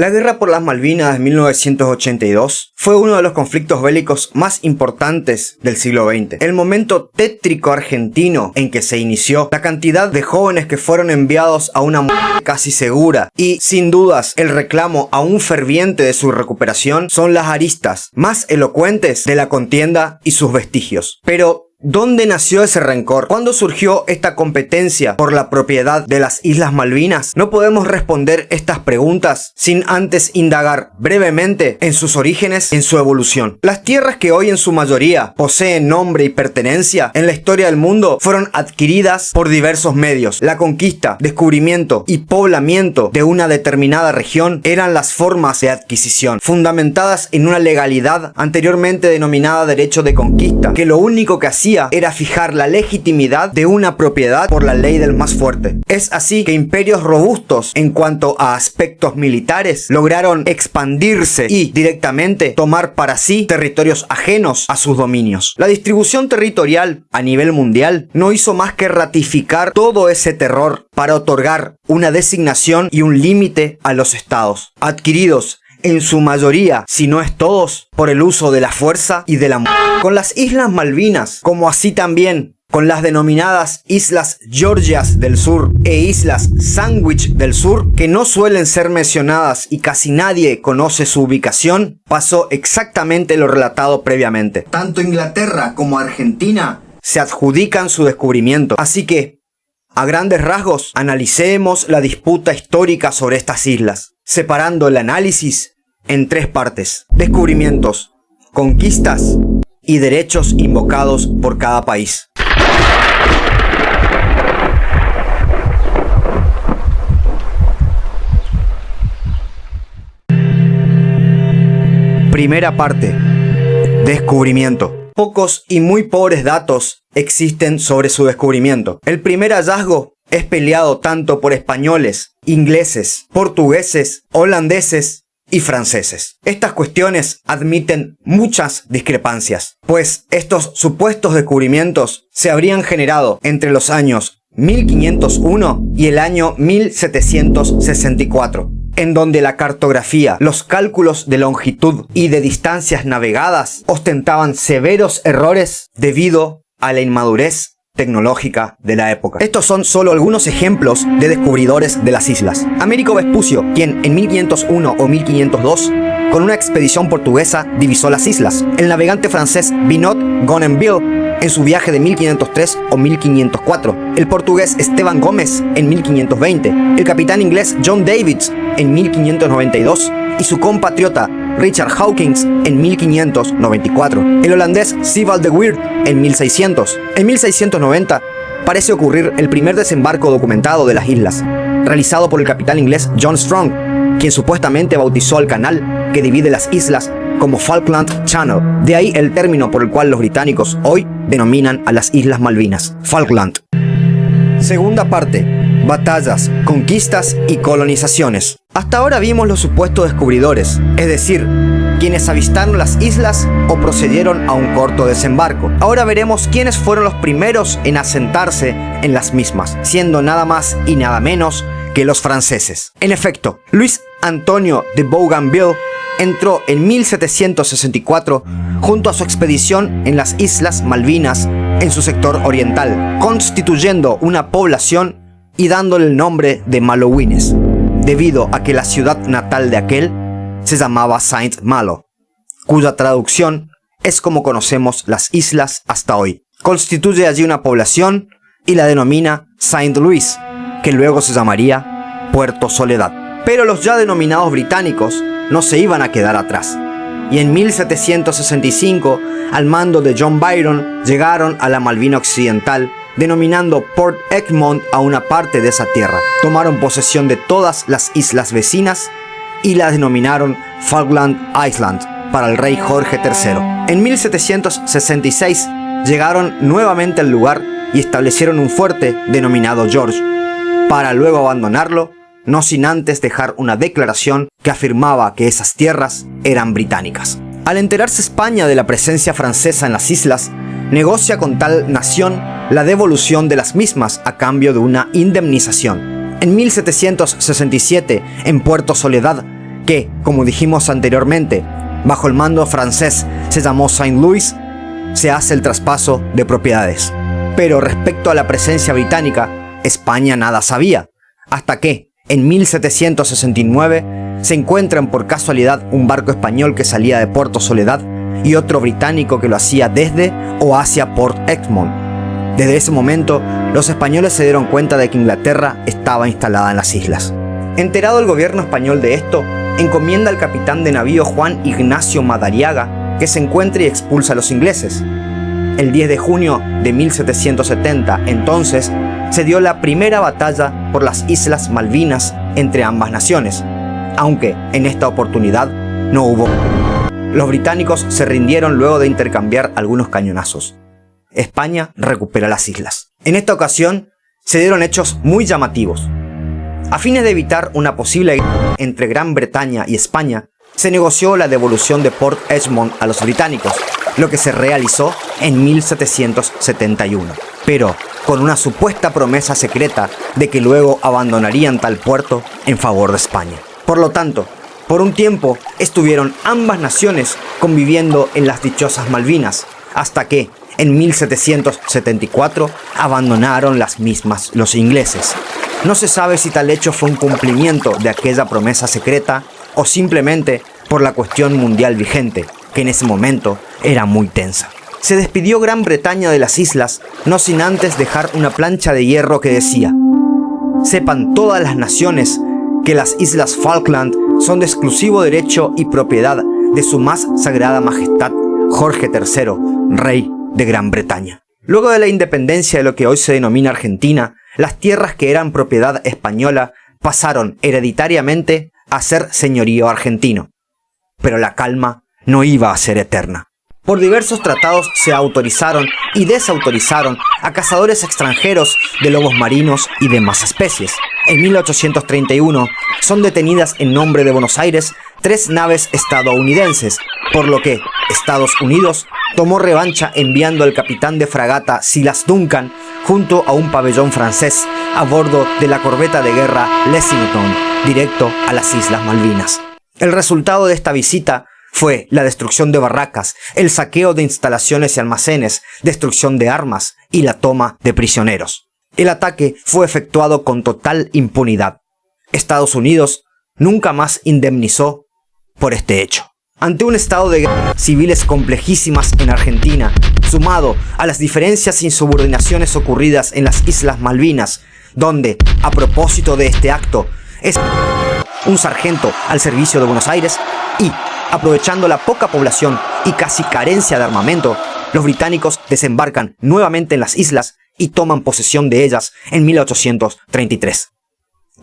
La guerra por las Malvinas de 1982 fue uno de los conflictos bélicos más importantes del siglo XX. El momento tétrico argentino en que se inició, la cantidad de jóvenes que fueron enviados a una muerte casi segura y, sin dudas, el reclamo aún ferviente de su recuperación son las aristas más elocuentes de la contienda y sus vestigios. Pero ¿dónde nació ese rencor? ¿Cuándo surgió esta competencia por la propiedad de las Islas Malvinas? No podemos responder estas preguntas sin antes indagar brevemente en sus orígenes y en su evolución. Las tierras que hoy en su mayoría poseen nombre y pertenencia en la historia del mundo fueron adquiridas por diversos medios. La conquista, descubrimiento y poblamiento de una determinada región eran las formas de adquisición, fundamentadas en una legalidad anteriormente denominada derecho de conquista, que lo único que hacía era fijar la legitimidad de una propiedad por la ley del más fuerte. Es así que imperios robustos en cuanto a aspectos militares lograron expandirse y directamente tomar para sí territorios ajenos a sus dominios. La distribución territorial a nivel mundial no hizo más que ratificar todo ese terror para otorgar una designación y un límite a los estados, adquiridos en su mayoría, si no es todos, por el uso de la fuerza y de la muerte. Con las Islas Malvinas, como así también con las denominadas Islas Georgias del Sur e Islas Sandwich del Sur, que no suelen ser mencionadas y casi nadie conoce su ubicación, pasó exactamente lo relatado previamente. Tanto Inglaterra como Argentina se adjudican su descubrimiento, así que, a grandes rasgos, analicemos la disputa histórica sobre estas islas, separando el análisis en tres partes: descubrimientos, conquistas y derechos invocados por cada país. Primera parte: descubrimiento. Pocos y muy pobres datos existen sobre su descubrimiento. El primer hallazgo es peleado tanto por españoles, ingleses, portugueses, holandeses y franceses. Estas cuestiones admiten muchas discrepancias, pues estos supuestos descubrimientos se habrían generado entre los años 1501 y el año 1764. En donde la cartografía, los cálculos de longitud y de distancias navegadas ostentaban severos errores debido a la inmadurez tecnológica de la época. Estos son solo algunos ejemplos de descubridores de las islas. Américo Vespucio, quien en 1501 o 1502, con una expedición portuguesa, divisó las islas. El navegante francés Binot Gonenville, en su viaje de 1503 o 1504. El portugués Esteban Gómez en 1520. El capitán inglés John Davids en 1592. Y su compatriota Richard Hawkins en 1594. El holandés Sebald de Weert en 1600. En 1690 parece ocurrir el primer desembarco documentado de las islas, realizado por el capitán inglés John Strong, quien supuestamente bautizó al canal que divide las islas como Falkland Channel. De ahí el término por el cual los británicos hoy denominan a las Islas Malvinas, Falkland. Segunda parte: batallas, conquistas y colonizaciones. Hasta ahora vimos los supuestos descubridores, es decir, quienes avistaron las islas o procedieron a un corto desembarco. Ahora veremos quiénes fueron los primeros en asentarse en las mismas, siendo nada más y nada menos que los franceses. En efecto, Luis Antonio de Bougainville entró en 1764 junto a su expedición en las Islas Malvinas en su sector oriental, constituyendo una población y dándole el nombre de Malouines, debido a que la ciudad natal de aquel se llamaba Saint-Malo, cuya traducción es como conocemos las islas hasta hoy. Constituye allí una población y la denomina Saint-Louis, que luego se llamaría Puerto Soledad. Pero los ya denominados británicos no se iban a quedar atrás, y en 1765, al mando de John Byron, llegaron a la Malvina Occidental, denominando Port Egmont a una parte de esa tierra. Tomaron posesión de todas las islas vecinas y las denominaron Falkland Island para el rey Jorge III. En 1766 llegaron nuevamente al lugar y establecieron un fuerte denominado George, para luego abandonarlo, no sin antes dejar una declaración que afirmaba que esas tierras eran británicas. Al enterarse España de la presencia francesa en las islas, negocia con tal nación la devolución de las mismas a cambio de una indemnización. En 1767, en Puerto Soledad, que, como dijimos anteriormente, bajo el mando francés se llamó Saint-Louis, se hace el traspaso de propiedades. Pero respecto a la presencia británica, España nada sabía, hasta que, en 1769, se encuentran por casualidad un barco español que salía de Puerto Soledad y otro británico que lo hacía desde o hacia Port Egmont. Desde ese momento, los españoles se dieron cuenta de que Inglaterra estaba instalada en las islas. Enterado el gobierno español de esto, encomienda al capitán de navío Juan Ignacio Madariaga que se encuentre y expulsa a los ingleses. El 10 de junio de 1770, entonces, se dio la primera batalla por las Islas Malvinas entre ambas naciones, aunque en esta oportunidad no hubo. Los británicos se rindieron luego de intercambiar algunos cañonazos. España recupera las islas. En esta ocasión se dieron hechos muy llamativos. A fines de evitar una posible guerra entre Gran Bretaña y España, se negoció la devolución de Port Egmont a los británicos, lo que se realizó en 1771, pero con una supuesta promesa secreta de que luego abandonarían tal puerto en favor de España. Por lo tanto, por un tiempo estuvieron ambas naciones conviviendo en las dichosas Malvinas, hasta que en 1774 abandonaron las mismas los ingleses. No se sabe si tal hecho fue un cumplimiento de aquella promesa secreta o simplemente por la cuestión mundial vigente, que en ese momento era muy tensa. Se despidió Gran Bretaña de las islas, no sin antes dejar una plancha de hierro que decía: sepan todas las naciones que las Islas Falkland son de exclusivo derecho y propiedad de su más sagrada majestad Jorge III, rey de Gran Bretaña. Luego de la independencia de lo que hoy se denomina Argentina, las tierras que eran propiedad española pasaron hereditariamente a ser señorío argentino. Pero la calma no iba a ser eterna. Por diversos tratados se autorizaron y desautorizaron a cazadores extranjeros de lobos marinos y demás especies. En 1831 son detenidas en nombre de Buenos Aires 3 naves estadounidenses, por lo que Estados Unidos tomó revancha enviando al capitán de fragata Silas Duncan junto a un pabellón francés a bordo de la corbeta de guerra Lexington, directo a las Islas Malvinas. El resultado de esta visita fue la destrucción de barracas, el saqueo de instalaciones y almacenes, destrucción de armas y la toma de prisioneros. El ataque fue efectuado con total impunidad. Estados Unidos nunca más indemnizó por este hecho. Ante un estado de guerra civiles complejísimas en Argentina, sumado a las diferencias e insubordinaciones ocurridas en las Islas Malvinas, donde, a propósito de este acto, es un sargento al servicio de Buenos Aires y, aprovechando la poca población y casi carencia de armamento, los británicos desembarcan nuevamente en las islas y toman posesión de ellas en 1833.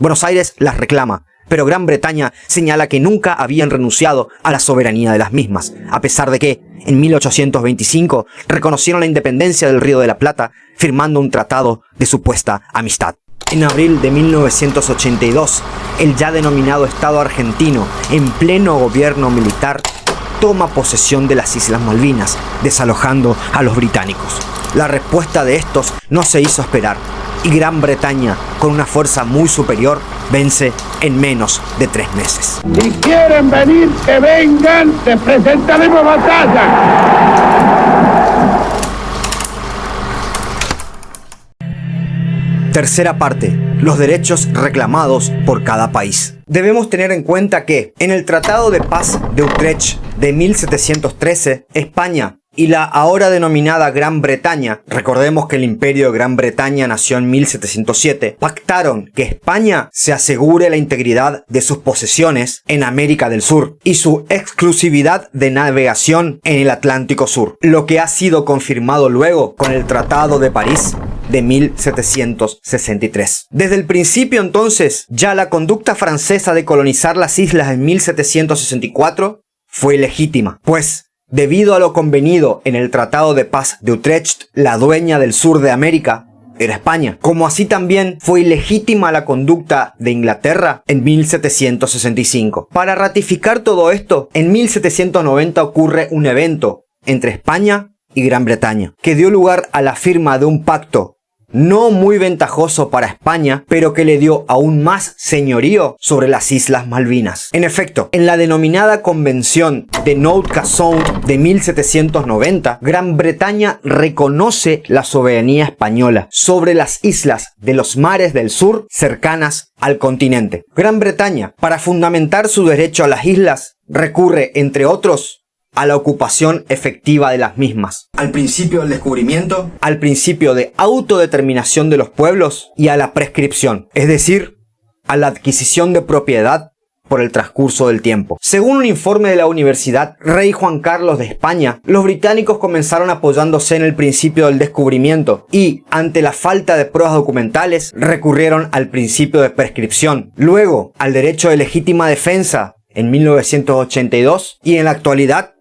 Buenos Aires las reclama, pero Gran Bretaña señala que nunca habían renunciado a la soberanía de las mismas, a pesar de que, en 1825, reconocieron la independencia del Río de la Plata, firmando un tratado de supuesta amistad. En abril de 1982, el ya denominado Estado argentino, en pleno gobierno militar, toma posesión de las Islas Malvinas, desalojando a los británicos. La respuesta de estos no se hizo esperar, y Gran Bretaña, con una fuerza muy superior, vence en menos de 3 meses. Si quieren venir, que vengan, les presentaremos batalla. Tercera parte. Los derechos reclamados por cada país. Debemos tener en cuenta que, en el Tratado de Paz de Utrecht de 1713, España y la ahora denominada Gran Bretaña, recordemos que el Imperio de Gran Bretaña nació en 1707, pactaron que España se asegure la integridad de sus posesiones en América del Sur y su exclusividad de navegación en el Atlántico Sur, lo que ha sido confirmado luego con el Tratado de París de 1763. Desde el principio entonces, ya la conducta francesa de colonizar las islas en 1764 fue legítima, pues debido a lo convenido en el Tratado de Paz de Utrecht, la dueña del sur de América era España, como así también fue ilegítima la conducta de Inglaterra en 1765. Para ratificar todo esto, en 1790 ocurre un evento entre España y Gran Bretaña, que dio lugar a la firma de un pacto no muy ventajoso para España, pero que le dio aún más señorío sobre las Islas Malvinas. En efecto, en la denominada Convención de Nogent-Casson de 1790, Gran Bretaña reconoce la soberanía española sobre las islas de los mares del sur cercanas al continente. Gran Bretaña, para fundamentar su derecho a las islas, recurre, entre otros, a la ocupación efectiva de las mismas, al principio del descubrimiento, al principio de autodeterminación de los pueblos y a la prescripción, es decir, a la adquisición de propiedad por el transcurso del tiempo. Según un informe de la Universidad Rey Juan Carlos de España, los británicos comenzaron apoyándose en el principio del descubrimiento y, ante la falta de pruebas documentales, recurrieron al principio de prescripción, luego al derecho de legítima defensa en 1982 y en la actualidad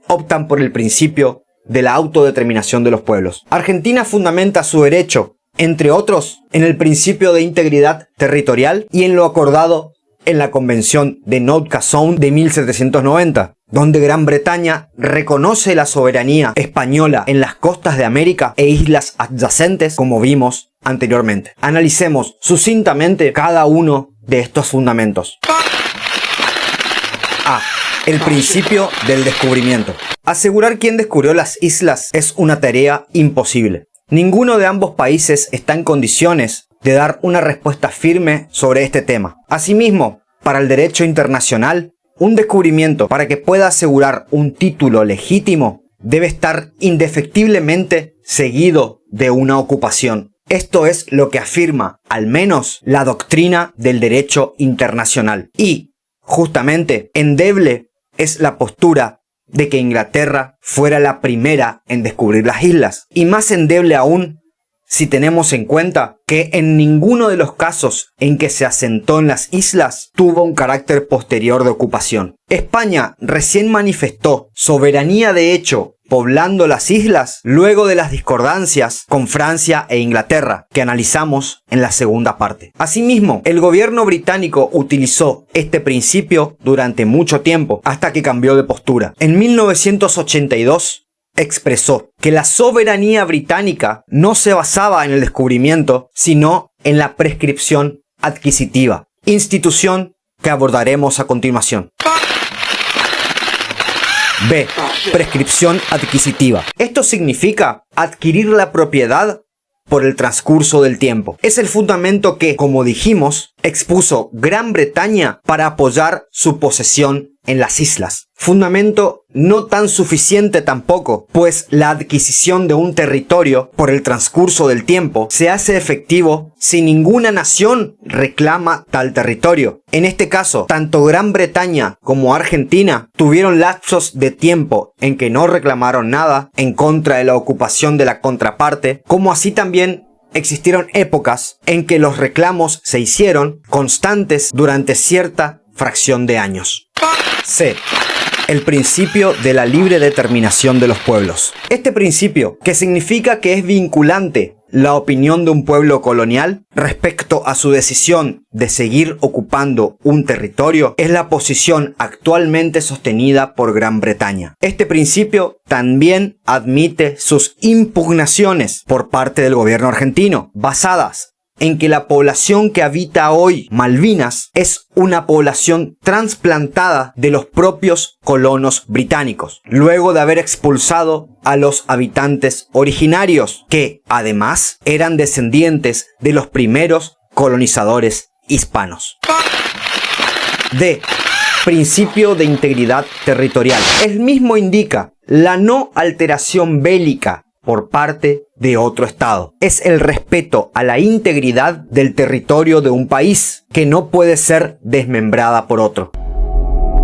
optan por el principio de la autodeterminación de los pueblos. Argentina fundamenta su derecho, entre otros, en el principio de integridad territorial y en lo acordado en la Convención de Nogent-Casson de 1790, donde Gran Bretaña reconoce la soberanía española en las costas de América e islas adyacentes, como vimos anteriormente. Analicemos sucintamente cada uno de estos fundamentos. A. El principio del descubrimiento. Asegurar quién descubrió las islas es una tarea imposible. Ninguno de ambos países está en condiciones de dar una respuesta firme sobre este tema. Asimismo, para el derecho internacional, un descubrimiento, para que pueda asegurar un título legítimo, debe estar indefectiblemente seguido de una ocupación. Esto es lo que afirma, al menos, la doctrina del derecho internacional. Y, justamente, endeble es la postura de que Inglaterra fuera la primera en descubrir las islas. Y más endeble aún si tenemos en cuenta que en ninguno de los casos en que se asentó en las islas tuvo un carácter posterior de ocupación. España recién manifestó soberanía de hecho poblando las islas luego de las discordancias con Francia e Inglaterra, que analizamos en la segunda parte. Asimismo, el gobierno británico utilizó este principio durante mucho tiempo, hasta que cambió de postura. En 1982, expresó que la soberanía británica no se basaba en el descubrimiento, sino en la prescripción adquisitiva, institución que abordaremos a continuación. B. Prescripción adquisitiva. Esto significa adquirir la propiedad por el transcurso del tiempo. Es el fundamento que, como dijimos, expuso Gran Bretaña para apoyar su posesión en las islas. Fundamento no tan suficiente tampoco, pues la adquisición de un territorio por el transcurso del tiempo se hace efectivo si ninguna nación reclama tal territorio. En este caso, tanto Gran Bretaña como Argentina tuvieron lapsos de tiempo en que no reclamaron nada en contra de la ocupación de la contraparte, como así también existieron épocas en que los reclamos se hicieron constantes durante cierta fracción de años. C. El principio de la libre determinación de los pueblos. Este principio, que significa que es vinculante la opinión de un pueblo colonial respecto a su decisión de seguir ocupando un territorio, es la posición actualmente sostenida por Gran Bretaña. Este principio también admite sus impugnaciones por parte del gobierno argentino, basadas en que la población que habita hoy Malvinas es una población trasplantada de los propios colonos británicos, luego de haber expulsado a los habitantes originarios, que además eran descendientes de los primeros colonizadores hispanos. D. Principio de integridad territorial. El mismo indica la no alteración bélica por parte de otro estado. Es el respeto a la integridad del territorio de un país, que no puede ser desmembrada por otro.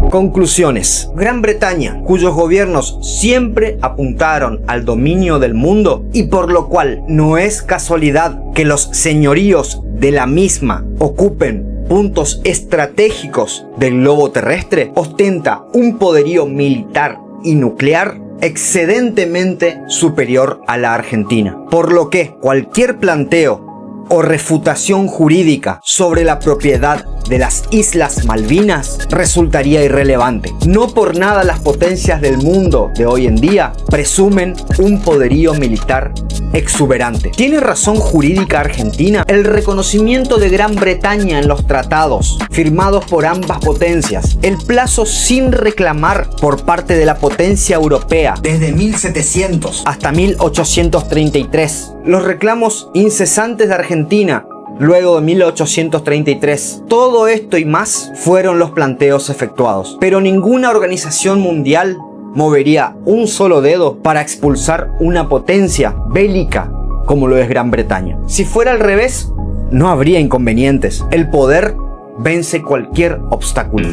Conclusiones. Gran Bretaña, cuyos gobiernos siempre apuntaron al dominio del mundo y por lo cual no es casualidad que los señoríos de la misma ocupen puntos estratégicos del globo terrestre, ostenta un poderío militar y nuclear excedentemente superior a la Argentina, por lo que cualquier planteo o refutación jurídica sobre la propiedad de las Islas Malvinas resultaría irrelevante. No por nada las potencias del mundo de hoy en día presumen un poderío militar exuberante. ¿Tiene razón jurídica Argentina? El reconocimiento de Gran Bretaña en los tratados firmados por ambas potencias, el plazo sin reclamar por parte de la potencia europea desde 1700 hasta 1833, los reclamos incesantes de Argentina luego de 1833. Todo esto y más fueron los planteos efectuados, pero ninguna organización mundial movería un solo dedo para expulsar una potencia bélica como lo es Gran Bretaña. Si fuera al revés, no habría inconvenientes. El poder vence cualquier obstáculo.